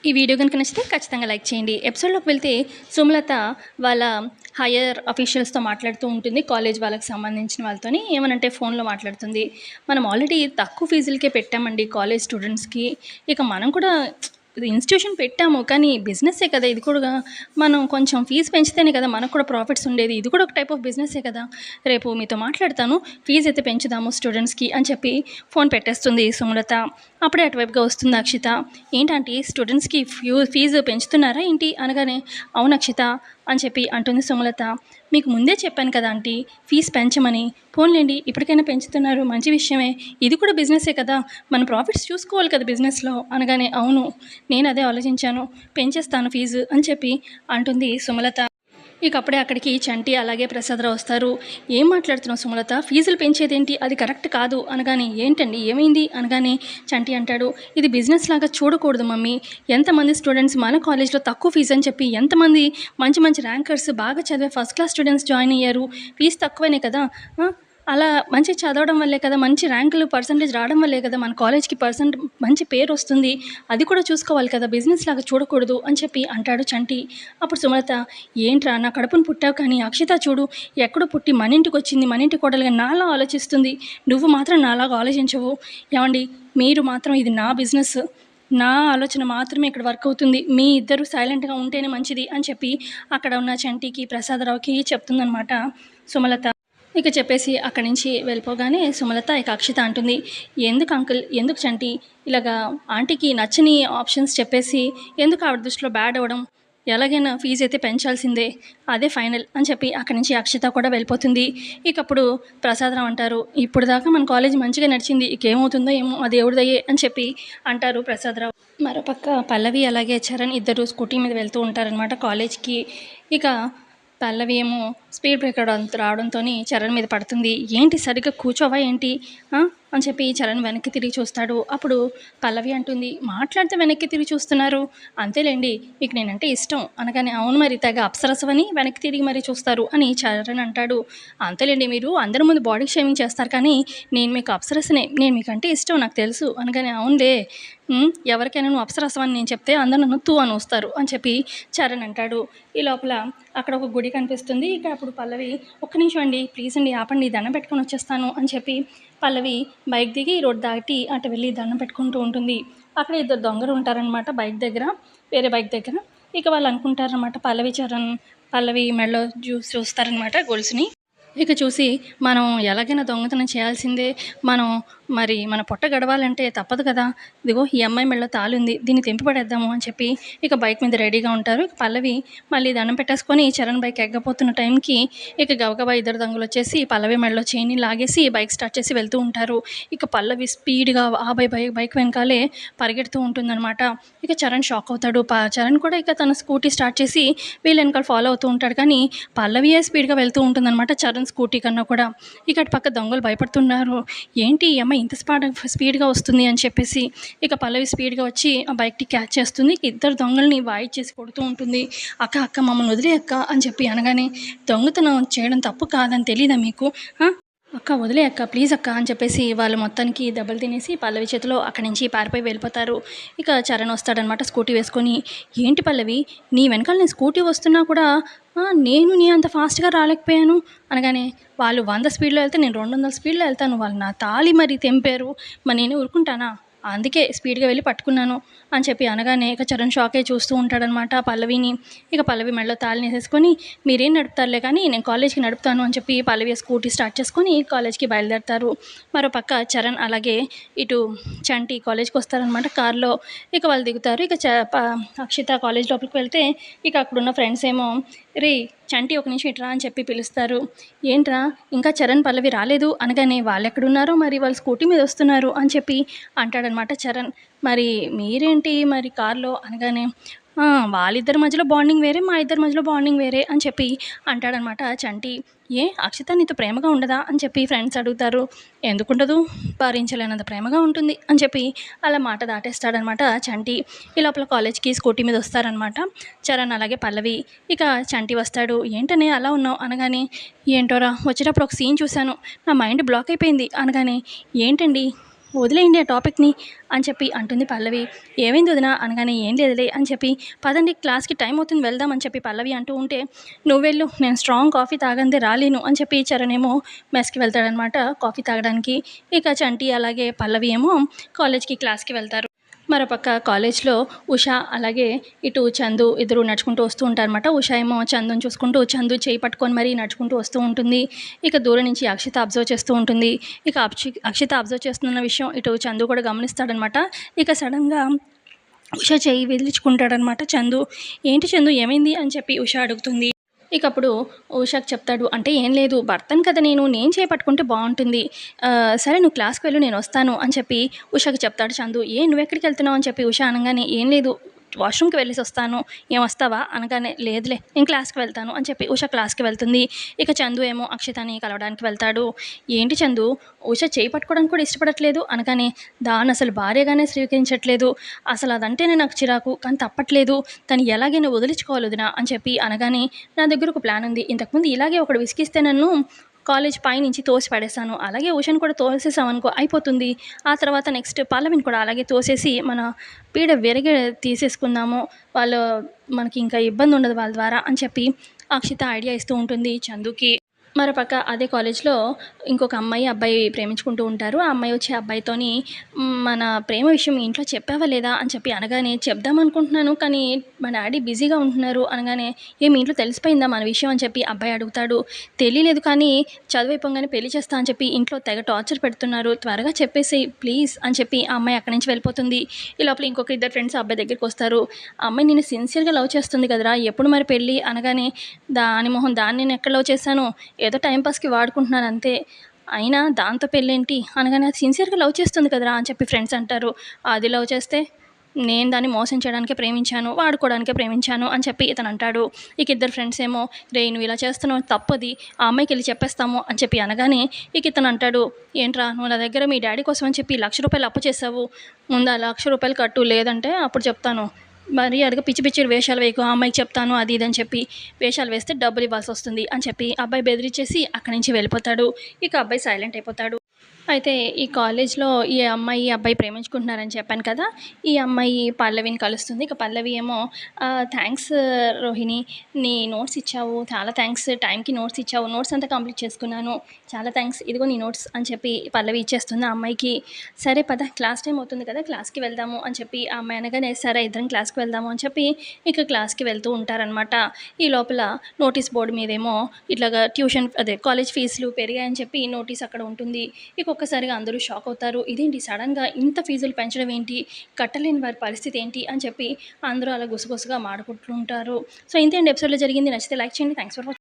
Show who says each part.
Speaker 1: ఈ వీడియో కనుక నచ్చితే ఖచ్చితంగా లైక్ చేయండి. ఎపిసోడ్లోకి వెళ్తే సుమలత వాళ్ళ హైయర్ అఫీషియల్స్తో మాట్లాడుతూ ఉంటుంది. కాలేజ్ వాళ్ళకి సంబంధించిన వాళ్ళతోని ఏమనంటే ఫోన్లో మాట్లాడుతుంది. మనం ఆల్రెడీ తక్కువ ఫీజులకే పెట్టామండి కాలేజ్ స్టూడెంట్స్కి. ఇక మనం కూడా ఇది ఇన్స్టిట్యూషన్ పెట్టాము, కానీ బిజినెస్సే కదా ఇది కూడా. మనం కొంచెం ఫీజు పెంచితేనే కదా మనకు కూడా ప్రాఫిట్స్ ఉండేది. ఇది కూడా ఒక టైప్ ఆఫ్ బిజినెస్సే కదా. రేపు మీతో మాట్లాడతాను, ఫీజు అయితే పెంచుదాము స్టూడెంట్స్కి అని చెప్పి ఫోన్ పెట్టేస్తుంది సుమలత. అప్పుడే అటువైపుగా వస్తుంది అక్షిత. ఏంటంటే స్టూడెంట్స్కి ఫీజు పెంచుతున్నారా ఏంటి అనగానే, అవును అక్షిత అని చెప్పి అంటుంది సుమలత. మీకు ముందే చెప్పాను కదా ఆంటీ, ఫీజు పెంచమని. పోన్లేండి ఇప్పటికైనా పెంచుతున్నారు, మంచి విషయమే. ఇది కూడా బిజినెస్సే కదా, మన ప్రాఫిట్స్ చూసుకోవాలి కదా బిజినెస్లో అనగానే, అవును నేను అదే ఆలోచించాను, పెంచేస్తాను ఫీజు అని చెప్పి అంటుంది సుమలత. ఇక అప్పుడే అక్కడికి చంటి అలాగే ప్రసాదరావు వస్తారు. ఏం మాట్లాడుతున్నావు సుమలత, ఫీజులు పెంచేదేంటి, అది కరెక్ట్ కాదు అనగానే, ఏంటండి ఏమైంది అనగానే చంటి అంటాడు, ఇది బిజినెస్ లాగా చూడకూడదు మమ్మీ. ఎంతమంది స్టూడెంట్స్ మన కాలేజ్లో తక్కువ ఫీజు అని చెప్పి ఎంతమంది మంచి మంచి ర్యాంకర్స్ బాగా చదివే ఫస్ట్ క్లాస్ స్టూడెంట్స్ జాయిన్ అయ్యారు. ఫీజు తక్కువనే కదా, అలా మంచిగా చదవడం వల్లే కదా, మంచి ర్యాంకులు పర్సంటేజ్ రావడం వల్లే కదా మన కాలేజ్కి మంచి పేరు వస్తుంది. అది కూడా చూసుకోవాలి కదా, బిజినెస్ లాగా చూడకూడదు అని చెప్పి అంటాడు చంటి. అప్పుడు సుమలత, ఏంట్రా నా కడుపును పుట్టావు కానీ అక్షిత చూడు ఎక్కడో పుట్టి మన ఇంటికి వచ్చింది, మన ఇంటి కోడలుగా నాలా ఆలోచిస్తుంది, నువ్వు మాత్రం నాలాగా ఆలోచించవు. ఏమండి మీరు మాత్రం, ఇది నా బిజినెస్, నా ఆలోచన మాత్రమే ఇక్కడ వర్క్ అవుతుంది, మీ ఇద్దరు సైలెంట్గా ఉంటేనే మంచిది అని చెప్పి అక్కడ ఉన్న చంటికి ప్రసాదరావుకి చెప్తుందనమాట సుమలత. ఇక చెప్పేసి అక్కడి నుంచి వెళ్ళిపోగానే సుమలత ఇక అక్షిత అంటుంది, ఎందుకు అంకుల్, ఎందుకు చంటి ఇలాగా ఆంటీకి నచ్చని ఆప్షన్స్ చెప్పేసి ఎందుకు ఆవిడ దృష్టిలో బ్యాడ్ అవ్వడం, ఎలాగైనా ఫీజు అయితే పెంచాల్సిందే, అదే ఫైనల్ అని చెప్పి అక్కడి నుంచి అక్షిత కూడా వెళ్ళిపోతుంది. ఇక అప్పుడు ప్రసాదరావు అంటారు, ఇప్పుడు దాకా మన కాలేజ్ మంచిగా నడిచింది, ఇక ఏమవుతుందో ఏమో అది ఎవరిదయ్యే అని చెప్పి అంటారు ప్రసాదరావు. మరోపక్క పల్లవి అలాగే చరణ్ ఇద్దరు స్కూటీ మీద వెళ్తూ ఉంటారనమాట కాలేజ్కి. ఇక పల్లవి ఏమో స్పీడ్ బ్రేకర్ రావడంతో చరణ్ మీద పడుతుంది. ఏంటి సరిగ్గా కూర్చోవా ఏంటి అని చెప్పి చరణ్ వెనక్కి తిరిగి చూస్తాడు. అప్పుడు పల్లవి అంటుంది, మాట్లాడితే వెనక్కి తిరిగి చూస్తున్నారు, అంతేలేండి మీకు నేనంటే ఇష్టం అనగానే, అవును మరి తెగ అప్సరసవని వెనక్కి తిరిగి మరీ చూస్తారు అని చరణ్ అంటాడు. అంతేలేండి మీరు అందరి ముందు బాడీ షేమింగ్ చేస్తారు, కానీ నేను మీకు అప్సరసనే, నేను మీకంటే ఇష్టం నాకు తెలుసు అనగానే, అవునులే ఎవరికైనా నువ్వు అప్సరసవని నేను చెప్తే అందరూ నన్ను తూ అని వస్తారు అని చెప్పి చరణ్ అంటాడు. ఈ లోపల అక్కడ ఒక గుడి కనిపిస్తుంది. ఇక అప్పుడు పల్లవి, ఒక్క నిమిషం అండి ప్లీజ్ అండి ఆపండి, దండం పెట్టుకొని వచ్చేస్తాను అని చెప్పి పల్లవి బైక్ దిగి రోడ్ దాటి అటు వెళ్ళి దండం పెట్టుకుంటూ ఉంటుంది. అక్కడ ఇద్దరు దొంగలు ఉంటారనమాట బైక్ దగ్గర, వేరే బైక్ దగ్గర. ఇక వాళ్ళు అనుకుంటారనమాట పల్లవి మెడలో చూస్తారనమాట గొలుసుని. ఇక చూసి, మనం ఎలాగైనా దొంగతనం చేయాల్సిందే, మనం మన పొట్ట గడవాలంటే తప్పదు కదా, ఇదిగో ఈ అమ్మాయి మెడలో తాళి ఉంది, దీన్ని తెంపి పడేద్దాము అని చెప్పి ఇక బైక్ మీద రెడీగా ఉంటారు. ఇక పల్లవి మళ్ళీ దండం పెట్టేసుకొని చరణ్ బైక్ ఎగ్గపోతున్న టైంకి ఇక గబగబా ఇద్దరు దొంగలు వచ్చేసి పల్లవి మెడలో చైన్ని లాగేసి బైక్ స్టార్ట్ చేసి వెళ్తూ ఉంటారు. ఇక పల్లవి స్పీడ్గా ఆ బైక్ వెనకాలే పరిగెడుతూ ఉంటుందన్నమాట. ఇక చరణ్ షాక్ అవుతాడు. చరణ్ కూడా ఇక తన స్కూటీ స్టార్ట్ చేసి వీళ్ళ వెనకాల ఫాలో అవుతూ ఉంటాడు, కానీ పల్లవియే స్పీడ్గా వెళ్తూ ఉంటుందన్నమాట చరణ్ స్కూటీ కన్నా కూడా. ఇక అటు పక్క దొంగలు భయపడుతున్నారు, ఏంటి ఈ అమ్మాయి ఇంత స్పీడ్గా వస్తుంది అని చెప్పేసి. ఇక పల్లవి స్పీడ్గా వచ్చి ఆ బైక్ని క్యాచ్ చేస్తుంది. ఇద్దరు దొంగల్ని వాయిస్ కొడుతూ ఉంటుంది. అక్క మమ్మల్ని వదిలే అక్క అని చెప్పి అనగానే, దొంగతనం చేయడం తప్పు కాదని తెలీదా మీకు, అక్క వదిలే అక్క ప్లీజ్ అక్క అని చెప్పేసి వాళ్ళు మొత్తానికి దెబ్బలు తినేసి పల్లవి చేతిలో అక్కడి నుంచి పారిపోయి వెళ్ళిపోతారు. ఇక చరణ్ వస్తాడనమాట స్కూటీ వేసుకొని. ఏంటి పల్లవి, నీ వెనకాల నేను స్కూటీ వస్తున్నా కూడా నేను నీ అంత ఫాస్ట్గా రాలేకపోయాను అనగానే, వాళ్ళు 100 స్పీడ్లో వెళ్తే నేను 200 స్పీడ్లో వెళ్తాను, వాళ్ళు నా తాళి మరి తెంపారు, మరి నేను ఊరుకుంటానా, అందుకే స్పీడ్గా వెళ్ళి పట్టుకున్నాను అని చెప్పి అనగానే ఇక చరణ్ షాకే చూస్తూ ఉంటాడనమాట పల్లవిని. ఇక పల్లవి మెడలో తాళిని వేసేసుకొని, మీరేం నడుపుతారులే కానీ నేను కాలేజ్కి నడుపుతాను అని చెప్పి పల్లవి స్కూటీ స్టార్ట్ చేసుకొని కాలేజ్కి బయలుదేరుతారు. మరో పక్క చరణ్ అలాగే ఇటు చంటి కాలేజ్కి వస్తారనమాట కార్లో. ఇక వాళ్ళు దిగుతారు. ఇక అక్షిత కాలేజ్ లోపలికి వెళ్తే ఇక అక్కడున్న ఫ్రెండ్స్ ఏమో, రే చంటి ఒక నిమిషం ఇట్రా అని చెప్పి పిలుస్తారు. ఏంట్రా ఇంకా చరణ్ పల్లవి రాలేదు అనగానే, వాళ్ళు ఎక్కడున్నారో మరి వాళ్ళు స్కూటీ మీద వస్తున్నారు అని చెప్పి అంటాడనమాట చరణ్. మరి మీరేంటి మరి కార్లో అనగానే, వాళ్ళిద్దరి మధ్యలో బాండింగ్ వేరే, మా ఇద్దరి మధ్యలో బాండింగ్ వేరే అని చెప్పి అంటాడనమాట చంటి. ఏ అక్షిత నీతో ప్రేమగా ఉండదా అని చెప్పి ఫ్రెండ్స్ అడుగుతారు. ఎందుకుండదు, భరించలేనంత ప్రేమగా ఉంటుంది అని చెప్పి అలా మాట దాటేస్తాడనమాట చంటి. ఈ లోపల కాలేజ్కి స్కూటీ మీద వస్తారనమాట చరణ్ అలాగే పల్లవి. ఇక చంటి వస్తాడు. ఏంటనే అలా ఉన్నావు అనగానే, ఏంటోరా వచ్చేటప్పుడు ఒక సీన్ చూశాను, నా మైండ్ బ్లాక్ అయిపోయింది అనగానే, ఏంటండి వదిలేయండి ఆ టాపిక్‌ని అని చెప్పి అంటుంది పల్లవి. ఏమైంది వదిన అనగానే ఏం లేదులే అని చెప్పి పదండి క్లాస్‌కి టైం అవుతుంది వెళ్దాం అని చెప్పి పల్లవి అంటూ ఉంటే, నువ్వెళ్ళు నేను స్ట్రాంగ్ కాఫీ తాగందే రాలేను అని చెప్పి చరణ్ ఏమో మెస్‌కి వెళ్తాడనమాట కాఫీ తాగడానికి. ఇక చంటి అలాగే పల్లవి ఏమో కాలేజ్‌కి క్లాస్‌కి వెళ్తారు. మరోపక్క కాలేజ్‌లో ఉష అలాగే ఇటు చందు ఇద్దరు నడుచుకుంటూ వస్తూ ఉంటారనమాట. ఉష ఏమో చందుని చూసుకుంటూ చందు చేయి పట్టుకొని మరీ నడుచుకుంటూ వస్తూ ఉంటుంది. ఇక దూరం నుంచి అక్షిత అబ్జర్వ్ చేస్తూ ఉంటుంది. ఇక అక్షిత అబ్జర్వ్ చేస్తున్న విషయం ఇటు చందు కూడా గమనిస్తాడనమాట. ఇక సడన్‌గా ఉష చెయ్యి విదిలించుకుంటాడనమాట చందు. ఏంటి చందు ఏమైంది అని చెప్పి ఉష అడుగుతుంది. ఇక అప్పుడు ఉషాకి చెప్తాడు, అంటే ఏం లేదు భర్తను కదా నేను చేపట్టుకుంటే బాగుంటుంది. సరే నువ్వు క్లాస్కి వెళ్ళు నేను వస్తాను అని చెప్పి ఉషాకి చెప్తాడు చందు. నువ్వెక్కడికి వెళ్తున్నావు అని చెప్పి ఉష అనగానే ఏం లేదు వాష్రూమ్కి వెళ్ళేసి వస్తాను, ఏం వస్తావా అనగానే లేదులే నేను క్లాస్కి వెళ్తాను అని చెప్పి ఉష క్లాస్కి వెళ్తుంది. ఇక చందు ఏమో అక్షితని కలవడానికి వెళ్తాడు. ఏంటి చందు ఉష చేయి పట్టుకోవడానికి కూడా ఇష్టపడట్లేదు అనగానే, దాన్ని అసలు భార్యగానే స్వీకరించట్లేదు, అసలు అదంటేనే నాకు చిరాకు కానీ తప్పట్లేదు, తను ఎలాగైనా వదిలించుకోవాలి వదినా అని చెప్పి అనగానే, నా దగ్గర ఒక ప్లాన్ ఉంది, ఇంతకుముందు ఇలాగే ఒకడు విసిగిస్తే నన్ను కాలేజ్ పైనుంచి తోసి పడేసాను, అలాగే ఉషను కూడా తోసేసామనుకో అయిపోతుంది. ఆ తర్వాత నెక్స్ట్ పల్లవిని కూడా అలాగే తోసేసి మన పీడ విరగ తీసేసుకుందాము, వాళ్ళు మనకి ఇంకా ఇబ్బంది ఉండదు వాళ్ళ ద్వారా అని చెప్పి అక్షిత ఐడియా ఇస్తూ ఉంటుంది చందుకి. మరోపక్క అదే కాలేజ్‌లో ఇంకొక అమ్మాయి, అబ్బాయి ప్రేమించుకుంటూ ఉంటారు. ఆ అమ్మాయి వచ్చి అబ్బాయితోని మన ప్రేమ విషయం మీ ఇంట్లో చెప్పావా లేదా అని చెప్పి అనగానే, చెప్దామనుకుంటున్నాను కానీ మా డాడీ బిజీగా ఉంటున్నారు అనగానే, మీ ఇంట్లో తెలిసిపోయిందా మన విషయం అని చెప్పి అబ్బాయి అడుగుతాడు. తెలియలేదు కానీ చదువైపోగానే పెళ్లి చేస్తా అని చెప్పి ఇంట్లో తెగ టార్చర్ పెడుతున్నారు. త్వరగా చెప్పేసేయి ప్లీజ్ అని చెప్పి ఆ అమ్మాయి అక్కడి నుంచి వెళ్ళిపోతుంది. ఈ లోపల ఇంకొక ఇద్దరు ఫ్రెండ్స్ ఆ అబ్బాయి దగ్గరికొస్తారు. ఆ అమ్మాయి నిన్ను సిన్సియర్‌గా లవ్ చేస్తుంది కదరా! ఎప్పుడు మరి పెళ్లి అనగానే, దాని మొహం దాన్ని నేను ఎక్కడ లవ్ చేశాను, ఏదో టైం పాస్‌కి వాడుకుంటున్నాను అంతే, అయినా దాంతో పెళ్ళేంటి అనగానే, అది సిన్సియర్‌గా లవ్ చేస్తుంది కదరా అని చెప్పి ఫ్రెండ్స్ అంటారు. అది లవ్ చేస్తే నేను దాన్ని మోసం చేయడానికే ప్రేమించాను, వాడుకోవడానికే ప్రేమించాను అని చెప్పి ఇతను అంటాడు. ఇక ఇద్దరు ఫ్రెండ్స్ ఏమో, రేయ్ నువ్వు ఇలా చేస్తున్నావు తప్పది, ఆ అమ్మాయికి వెళ్ళి చెప్పేస్తాము అని చెప్పి అనగానే, ఇక ఇతను అంటాడు, ఏంట్రా నువ్వు నా దగ్గర మీ డాడీ కోసం అని చెప్పి ₹1,00,000 అప్పు చేసావు, ముందు ఆ ₹1,00,000 కట్టు లేదంటే అప్పుడు చెప్తాను, మర్యాదగా పిచ్చి పిచ్చి వేషాలు వేయకు, ఆ అమ్మాయికి చెప్తాను అది ఇది అని చెప్పి వేషాలు వేస్తే డబ్బులు ఇవ్వాల్సి వస్తుంది అని చెప్పి అబ్బాయి బెదిరించేసి అక్కడి నుంచి వెళ్ళిపోతాడు. ఇక అబ్బాయి సైలెంట్ అయిపోతాడు. అయితే ఈ కాలేజ్‌లో ఈ అమ్మాయి, అబ్బాయి ప్రేమించుకుంటున్నారని చెప్పాను కదా! ఈ అమ్మాయి పల్లవిని కలుస్తుంది. ఇక పల్లవి ఏమో థాంక్స్ రోహిణి, నీ నోట్స్ ఇచ్చావు చాలా థాంక్స్, టైంకి నోట్స్ ఇచ్చావు, నోట్స్ అంతా కంప్లీట్ చేసుకున్నాను, చాలా థాంక్స్, ఇదిగో నీ నోట్స్ అని చెప్పి పల్లవి ఇచ్చేస్తుంది ఆ అమ్మాయికి. సరే పద క్లాస్ టైమ్ అవుతుంది కదా క్లాస్‌కి వెళ్దాము అని చెప్పి ఆ అమ్మాయి అనగానే, సరే ఇద్దరం క్లాస్‌కి వెళ్దాము అని చెప్పి ఇక క్లాస్‌కి వెళ్తూ ఉంటారనమాట. ఈ లోపల నోటీస్ బోర్డ్ మీదేమో ఇట్లాగా ట్యూషన్ అదే కాలేజ్ ఫీజులు పెరిగాయని చెప్పి నోటీస్ అక్కడ ఉంటుంది. ఇక ఒక్కసారిగా అందరూ షాక్ అవుతారు. ఇదేంటి సడన్‌గా ఇంత ఫీజులు పెంచడం ఏంటి? కట్టలేని వారి పరిస్థితి ఏంటి? అని చెప్పి అందరూ అలా గుసగుసగా మాట్లాడుకుంటూ ఉంటారు. సో ఇంతే అండి ఎపిసోడ్‌లో జరిగింది. నచ్చితే లైక్ చేయండి. Thanks for watching.